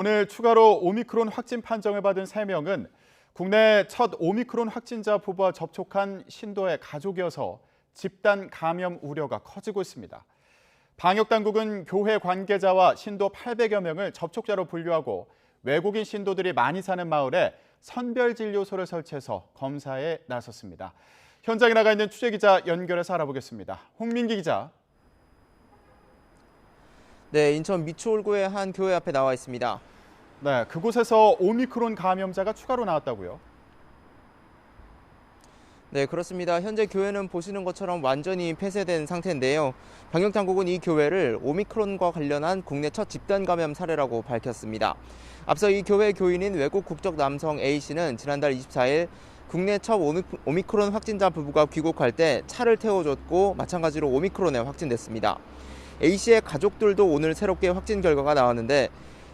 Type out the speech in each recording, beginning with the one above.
오늘 추가로 오미크론 확진 판정을 받은 3명은 국내 첫 오미크론 확진자 부부와 접촉한 신도의 가족이어서 집단 감염 우려가 커지고 있습니다. 방역당국은 교회 관계자와 신도 800여 명을 접촉자로 분류하고 외국인 신도들이 많이 사는 마을에 선별진료소를 설치해서 검사에 나섰습니다. 현장에 나가 있는 취재기자 연결해서 알아보겠습니다. 홍민기 기자. 네, 인천 미추홀구의 한 교회 앞에 나와 있습니다. 네, 그곳에서 오미크론 감염자가 추가로 나왔다고요? 네, 그렇습니다. 현재 교회는 보시는 것처럼 완전히 폐쇄된 상태인데요. 방역당국은 이 교회를 오미크론과 관련한 국내 첫 집단 감염 사례라고 밝혔습니다. 앞서 이 교회 교인인 외국 국적 남성 A씨는 지난달 24일 국내 첫 오미크론 확진자 부부가 귀국할 때 차를 태워줬고 마찬가지로 오미크론에 확진됐습니다. A씨의 가족들도 오늘 새롭게 확진 결과가 나왔는데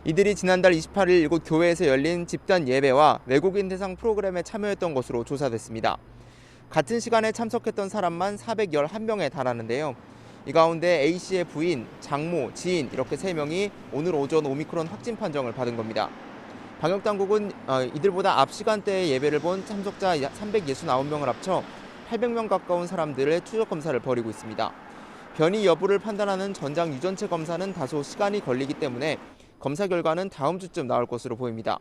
이들이 지난달 28일 이곳 교회에서 열린 집단 예배와 외국인 대상 프로그램에 참여했던 것으로 조사됐습니다. 같은 시간에 참석했던 사람만 411명에 달하는데요. 이 가운데 A씨의 부인, 장모, 지인 이렇게 3명이 오늘 오전 오미크론 확진 판정을 받은 겁니다. 방역당국은 이들보다 앞 시간대에 예배를 본 참석자 369명을 합쳐 800명 가까운 사람들의 추적 검사를 벌이고 있습니다. 변이 여부를 판단하는 전장 유전체 검사는 다소 시간이 걸리기 때문에 검사 결과는 다음 주쯤 나올 것으로 보입니다.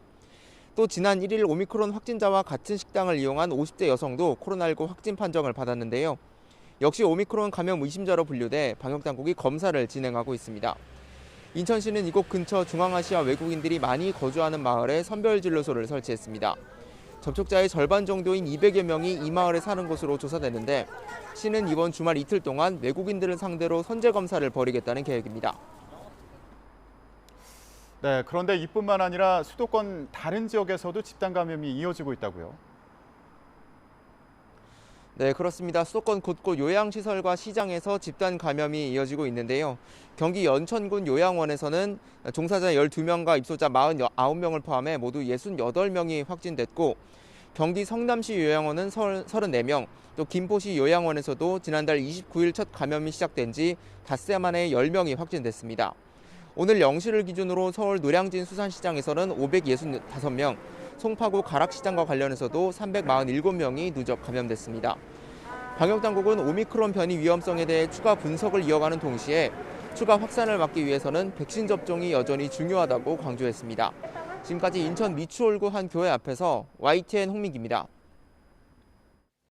또 지난 1일 오미크론 확진자와 같은 식당을 이용한 50대 여성도 코로나19 확진 판정을 받았는데요. 역시 오미크론 감염 의심자로 분류돼 방역당국이 검사를 진행하고 있습니다. 인천시는 이곳 근처 중앙아시아 외국인들이 많이 거주하는 마을에 선별진료소를 설치했습니다. 접촉자의 절반 정도인 200여 명이 이 마을에 사는 것으로 조사됐는데 시는 이번 주말 이틀 동안 외국인들을 상대로 선제 검사를 벌이겠다는 계획입니다. 네, 그런데 이뿐만 아니라 수도권 다른 지역에서도 집단 감염이 이어지고 있다고요? 네, 그렇습니다. 수도권 곳곳 요양시설과 시장에서 집단 감염이 이어지고 있는데요. 경기 연천군 요양원에서는 종사자 12명과 입소자 49명을 포함해 모두 68명이 확진됐고 경기 성남시 요양원은 34명, 또 김포시 요양원에서도 지난달 29일 첫 감염이 시작된 지 닷새 만에 10명이 확진됐습니다. 오늘 0시를 기준으로 서울 노량진 수산시장에서는 565명, 송파구 가락시장과 관련해서도 347명이 누적 감염됐습니다. 방역당국은 오미크론 변이 위험성에 대해 추가 분석을 이어가는 동시에 추가 확산을 막기 위해서는 백신 접종이 여전히 중요하다고 강조했습니다. 지금까지 인천 미추홀구 한 교회 앞에서 YTN 홍민기입니다.